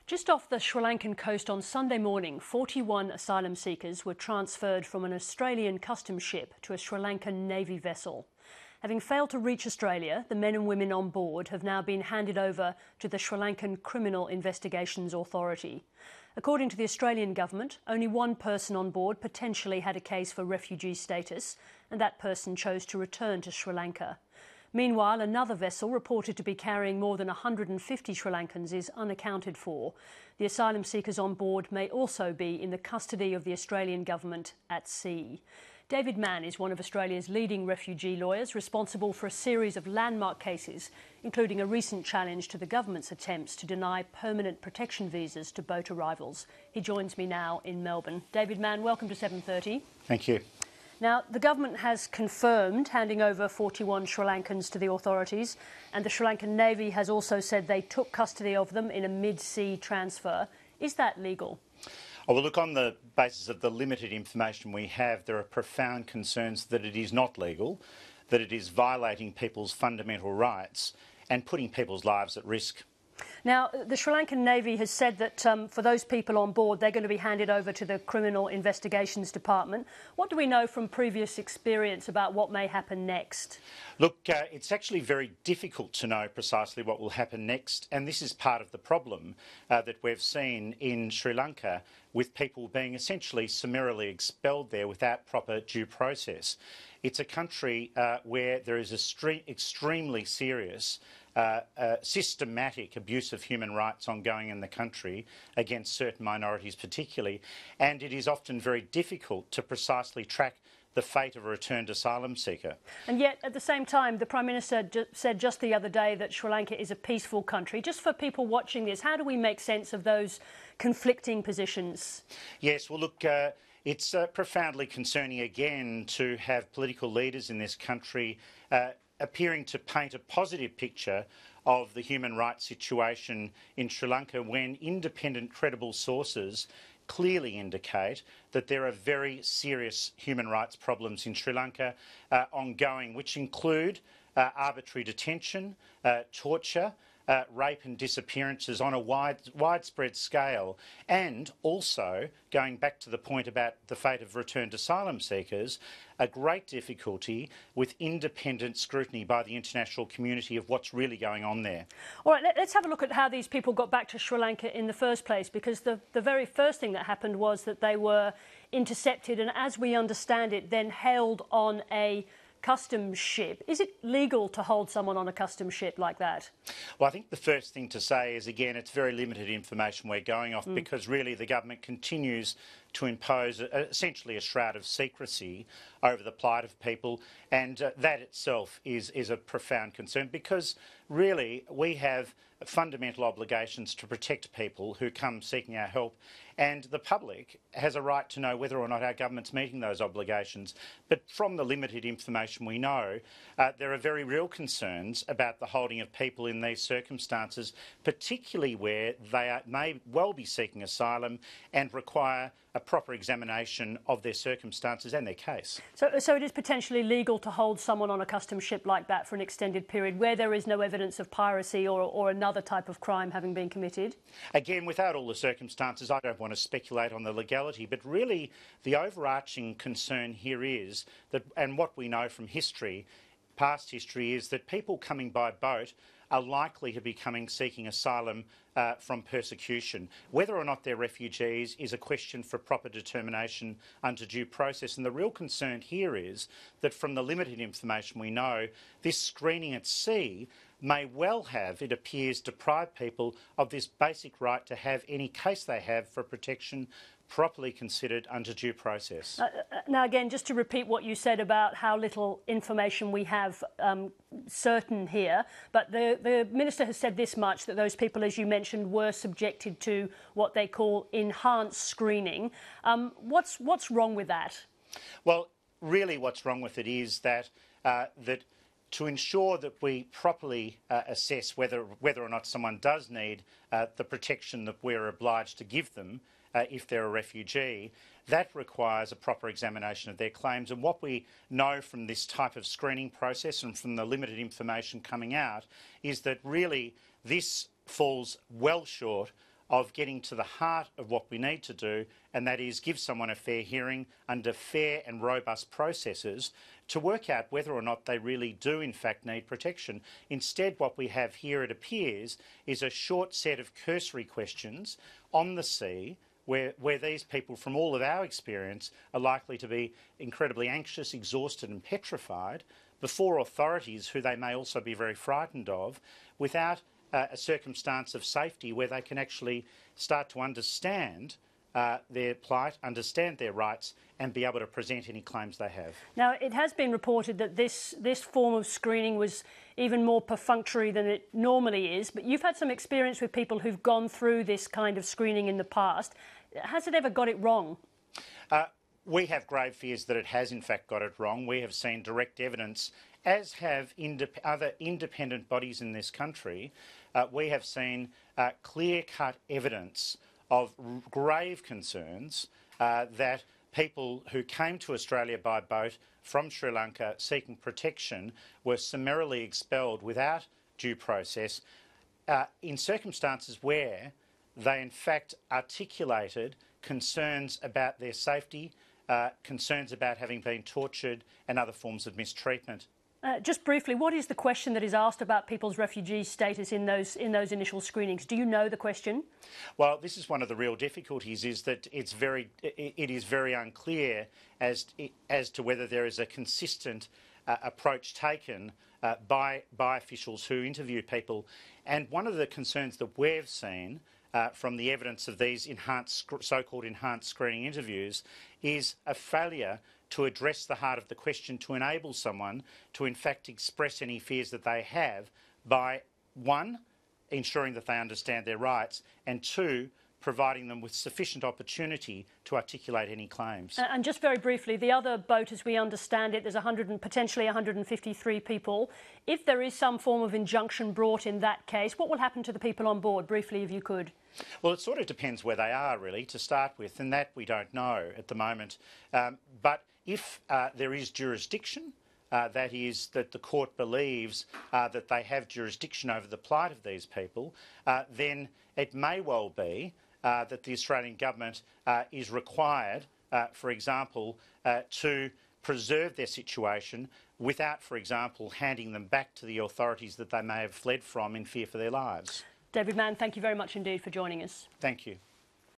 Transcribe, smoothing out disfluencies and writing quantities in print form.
Just off the Sri Lankan coast on Sunday morning, 41 asylum seekers were transferred from an Australian customs ship to a Sri Lankan Navy vessel. Having failed to reach Australia, the men and women on board have now been handed over to the Sri Lankan Criminal Investigations Authority. According to the Australian government, only one person on board potentially had a case for refugee status, and that person chose to return to Sri Lanka. Meanwhile, another vessel reported to be carrying more than 150 Sri Lankans is unaccounted for. The asylum seekers on board may also be in the custody of the Australian government at sea. David Manne is one of Australia's leading refugee lawyers, responsible for a series of landmark cases, including a recent challenge to the government's attempts to deny permanent protection visas to boat arrivals. He joins me now in Melbourne. David Manne, welcome to 7:30. Thank you. Now, the government has confirmed handing over 41 Sri Lankans to the authorities, and the Sri Lankan Navy has also said they took custody of them in a mid-sea transfer. Is that legal? Oh, well, look, on the basis of the limited information we have, there are profound concerns that it is not legal, that it is violating people's fundamental rights and putting people's lives at risk. Now, the Sri Lankan Navy has said that for those people on board, they're going to be handed over to the Criminal Investigations Department. What do we know from previous experience about what may happen next? Look, it's actually very difficult to know precisely what will happen next, and this is part of the problem that we've seen in Sri Lanka with people being essentially summarily expelled there without proper due process. It's a country where there is extremely serious systematic abuse of human rights ongoing in the country against certain minorities particularly, and it is often very difficult to precisely track the fate of a returned asylum seeker. And yet, at the same time, the Prime Minister said just the other day that Sri Lanka is a peaceful country. Just for people watching this, how do we make sense of those conflicting positions? Yes, well, look, it's profoundly concerning again to have political leaders in this country appearing to paint a positive picture of the human rights situation in Sri Lanka when independent, credible sources clearly indicate that there are very serious human rights problems in Sri Lanka ongoing, which include arbitrary detention, torture, rape and disappearances on a widespread scale, and also, going back to the point about the fate of returned asylum seekers, a great difficulty with independent scrutiny by the international community of what's really going on there. All right, let's have a look at how these people got back to Sri Lanka in the first place, because the very first thing that happened was that they were intercepted and, as we understand it, then held on a customs ship. Is it legal to hold someone on a customs ship like that? Well, I think the first thing to say is, again, it's very limited information we're going off because really the government continues to impose essentially a shroud of secrecy over the plight of people, and that itself is a profound concern because really we have fundamental obligations to protect people who come seeking our help, and the public has a right to know whether or not our government's meeting those obligations. But from the limited information we know, there are very real concerns about the holding of people in these circumstances, particularly where they may well be seeking asylum and require a proper examination of their circumstances and their case. So it is potentially legal to hold someone on a customs ship like that for an extended period where there is no evidence of piracy or another type of crime having been committed? Again, without all the circumstances, I don't want to speculate on the legality, but really the overarching concern here is that, and what we know from history, past history, is that people coming by boat are likely to be seeking asylum from persecution. Whether or not they're refugees is a question for proper determination under due process. And the real concern here is that from the limited information we know, this screening at sea may well have, it appears, deprived people of this basic right to have any case they have for protection properly considered under due process. Now, again, just to repeat what you said about how little information we have certain here, but the Minister has said this much, that those people, as you mentioned, were subjected to what they call enhanced screening. What's wrong with that? Well, really what's wrong with it is that to ensure that we properly assess whether or not someone does need the protection that we're obliged to give them if they're a refugee, that requires a proper examination of their claims. And what we know from this type of screening process and from the limited information coming out is that really this falls well short of getting to the heart of what we need to do, and that is give someone a fair hearing under fair and robust processes to work out whether or not they really do in fact need protection. Instead, what we have here, it appears, is a short set of cursory questions on the sea where these people, from all of our experience, are likely to be incredibly anxious, exhausted and petrified before authorities who they may also be very frightened of, without a circumstance of safety where they can actually start to understand their plight, understand their rights and be able to present any claims they have. Now, it has been reported that this form of screening was even more perfunctory than it normally is, but you've had some experience with people who've gone through this kind of screening in the past. Has it ever got it wrong? We have grave fears that it has in fact got it wrong. We have seen direct evidence, as have other independent bodies in this country. We have seen clear-cut evidence of grave concerns that people who came to Australia by boat from Sri Lanka seeking protection were summarily expelled without due process in circumstances where they in fact articulated concerns about their safety, concerns about having been tortured and other forms of mistreatment. Just briefly, what is the question that is asked about people's refugee status in those initial screenings? Do you know the question? Well, this is one of the real difficulties, is that it is very unclear as to whether there is a consistent approach taken by officials who interview people. And one of the concerns that we've seen from the evidence of these so-called enhanced screening interviews is a failure to address the heart of the question, to enable someone to in fact express any fears that they have by, one, ensuring that they understand their rights, and two, providing them with sufficient opportunity to articulate any claims. And just very briefly, the other boat, as we understand it, there's potentially 153 people. If there is some form of injunction brought in that case, what will happen to the people on board? Briefly, if you could. Well, it sort of depends where they are, really, to start with, and that we don't know at the moment. But if there is jurisdiction, that is, that the court believes that they have jurisdiction over the plight of these people, then it may well be that the Australian government is required, for example, to preserve their situation without, for example, handing them back to the authorities that they may have fled from in fear for their lives. David Manne, thank you very much indeed for joining us. Thank you.